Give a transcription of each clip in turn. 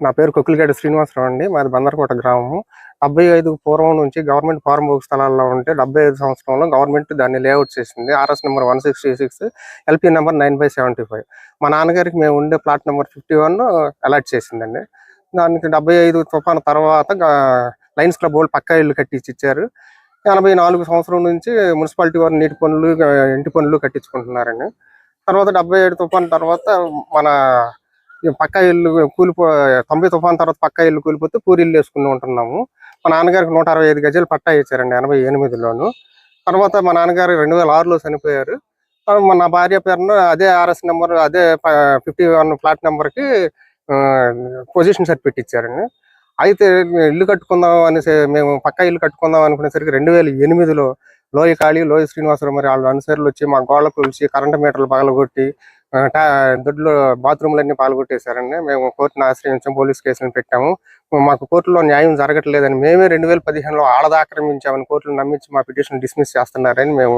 నా పేరు కొక్కిలిగడ్డ శ్రీనివాసరావు అండి. మాది బందరకోట గ్రామము. 75 పూర్వం నుంచి గవర్నమెంట్ ఫార్మ్ హౌస్ స్థలాల్లో ఉంటే 75 సంవత్సరంలో గవర్నమెంట్ దాన్ని లేఅవుట్ చేసింది. RS number 166, LP number 9/75. మా నాన్నగారికి మేము ఉండే ప్లాట్ నెంబర్ 51 అలాట్ చేసిందండి. దానికి 75 తుఫాను తర్వాత లయన్స్ క్లబ్ వాళ్ళు పక్కా ఇల్లు కట్టించి ఇచ్చారు. 84 సంవత్సరం నుంచి మున్సిపాలిటీ వారు నీటి పనులు, ఇంటి పనులు కట్టించుకుంటున్నారండి. తర్వాత 77 తుఫాను తర్వాత మన పక్కా ఇల్లు 90 తుఫాన్ తర్వాత పక్కా ఇల్లు కూలిపోతే పూరి ఇల్లు వేసుకుని ఉంటున్నాము. మా నాన్నగారికి 165 గజాలు పట్టా ఇచ్చారండి 88లోను. తర్వాత మా నాన్నగారు 2006లో చనిపోయారు. నా భార్య పేరున అదే ఆర్ఎస్ నెంబర్, అదే 51 ఫ్లాట్ నెంబర్కి పొజిషన్ సర్టిఫికెట్ ఇచ్చారండి. అయితే ఇల్లు కట్టుకుందాం అనేసి మేము పక్కా ఇల్లు కట్టుకుందాం అనుకునేసరికి 2008లో లోయ శ్రీనివాసరావు మరి వాళ్ళ అనుసరులు వచ్చి మా గోళ్ళ కూల్చి కరెంటు మీటర్లు పగలగొట్టి దొడ్లో బాత్రూమ్లన్నీ పాల్గొట్టేశారండి. మేము కోర్టును ఆశ్రయించాం, పోలీస్ కేసులను పెట్టాము. మాకు కోర్టులో న్యాయం జరగట్లేదని మేమే 2015లో ఆడదా ఆక్రమించామని కోర్టులు నమ్మించి మా పిటిషన్ డిస్మిస్ చేస్తున్నారని మేము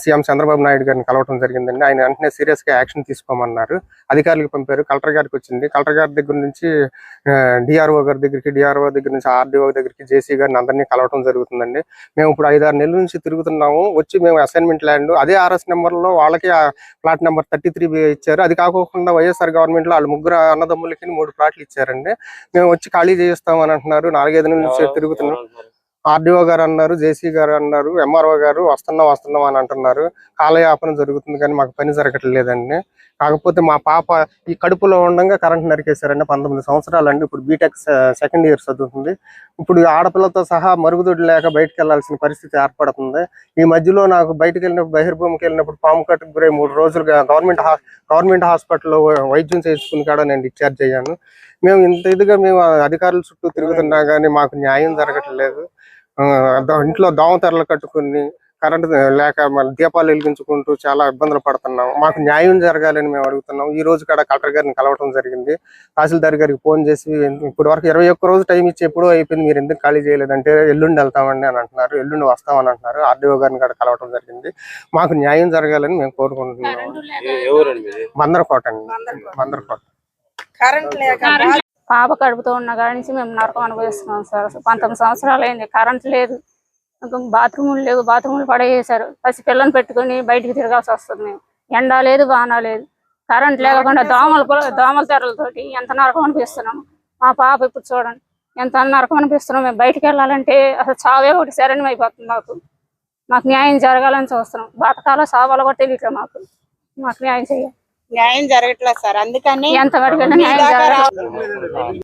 సీఎం చంద్రబాబు నాయుడు గారిని కలవటం జరిగిందండి. ఆయన వెంటనే సీరియస్గా యాక్షన్ తీసుకోమన్నారు. అధికారులకు పంపారు. కలెక్టర్ గారికి వచ్చింది. కలెక్టర్ గారి దగ్గర నుంచి డిఆర్ఓ గారి దగ్గరికి, డిఆర్ఓ దగ్గర నుంచి ఆర్డీఓ దగ్గరికి, జేసీ గారిని అందరినీ కలవటం జరుగుతుందండి. మేము ఇప్పుడు 5-6 నెలల నుంచి తిరుగుతున్నాము. వచ్చి మేము అసైన్మెంట్ ల్యాండ్ అదే ఆర్ఎస్ నెంబర్లో వాళ్ళకి ప్లాట్ నెంబర్ 33 ఇచ్చారు. అది కాకుండా వైఎస్ఆర్ గవర్నమెంట్ లో వాళ్ళు ముగ్గురు అన్నదమ్ములకి 3 ప్లాట్లు ఇచ్చారండి. మేము వచ్చి ఖాళీ చేయిస్తామని అంటున్నారు. 4-5 నెలల నుంచి తిరుగుతున్నాం. ఆర్డీఓ గారు అన్నారు, జేసీ గారు అన్నారు, ఎంఆర్ఓ గారు వస్తున్నాం అని అంటున్నారు. కాలయాపన జరుగుతుంది కానీ మాకు పని జరగట్లేదండి. కాకపోతే మా పాప ఈ కడుపులో ఉండగా కరెంట్ నరికేశారండి. 19 సంవత్సరాలండి. ఇప్పుడు బీటెక్ సెకండ్ ఇయర్ చదువుతుంది. ఇప్పుడు ఆడపిల్లతో సహా మరుగుదొడ్డు లేక బయటకు వెళ్లాల్సిన పరిస్థితి ఏర్పడుతుంది. ఈ మధ్యలో నాకు బయటకు వెళ్ళినప్పుడు, బహిర్భూమికి వెళ్ళినప్పుడు పాము కట్టుకు గురై 3 రోజులుగా గవర్నమెంట్ హాస్పిటల్లో వైద్యం చేయించుకుని కూడా నేను డిశ్చార్జ్ అయ్యాను. మేము ఇంత ఇదిగా మేము అధికారుల చుట్టూ తిరుగుతున్నా కానీ మాకు న్యాయం జరగట్లేదు. ఇంట్లో దోమతెరలు కట్టుకుని కరెంటు లేక మన దీపాలు వెలిగించుకుంటూ చాలా ఇబ్బందులు పడుతున్నాం. మాకు న్యాయం జరగాలని మేము అడుగుతున్నాం. ఈ రోజు కూడా కలెక్టర్ గారిని కలవటం జరిగింది. తహసీల్దార్ గారికి ఫోన్ చేసి ఇప్పటి వరకు 21 రోజు టైం ఇచ్చి ఎప్పుడో అయిపోయింది, మీరు ఎందుకు ఖాళీ చేయలేదంటే ఎల్లుండి వెళ్తామండి అని అంటున్నారు. ఎల్లుండి వస్తామని అంటున్నారు. ఆర్డీఓ గారిని కూడా కలవటం జరిగింది. మాకు న్యాయం జరగాలని మేము కోరుకుంటున్నాం. బందరకోట అండి, బందరకోట. పాప కడుపుతో ఉన్న కాడి నుంచి మేము నరకం అనుభవిస్తున్నాం సార్. 19 సంవత్సరాలు అయింది. కరెంట్ లేదు, బాత్రూములు లేవు, బాత్రూములు పడేసారు. పసి పిల్లని పెట్టుకుని బయటికి తిరగాల్సి వస్తుంది. ఎండ లేదు, వాన లేదు. కరెంట్ లేకుండా దోమల తెరలతోటి ఎంత నరకం అనిపిస్తున్నాం. మా పాప ఇప్పుడు చూడండి ఎంత నరకం అనిపిస్తున్నాం. మేము బయటకు వెళ్ళాలంటే అసలు చావే ఒకటి శరణ్యం అయిపోతుంది. మాకు న్యాయం జరగాలని చూస్తున్నాం. బతకాలో సావాలో కూడా తెలియట్లేదు. మాకు న్యాయం చేయాలి. న్యాయం జరగట్లేదు సార్. అందుకని ఎంతవరకు న్యాయం జరగాలి.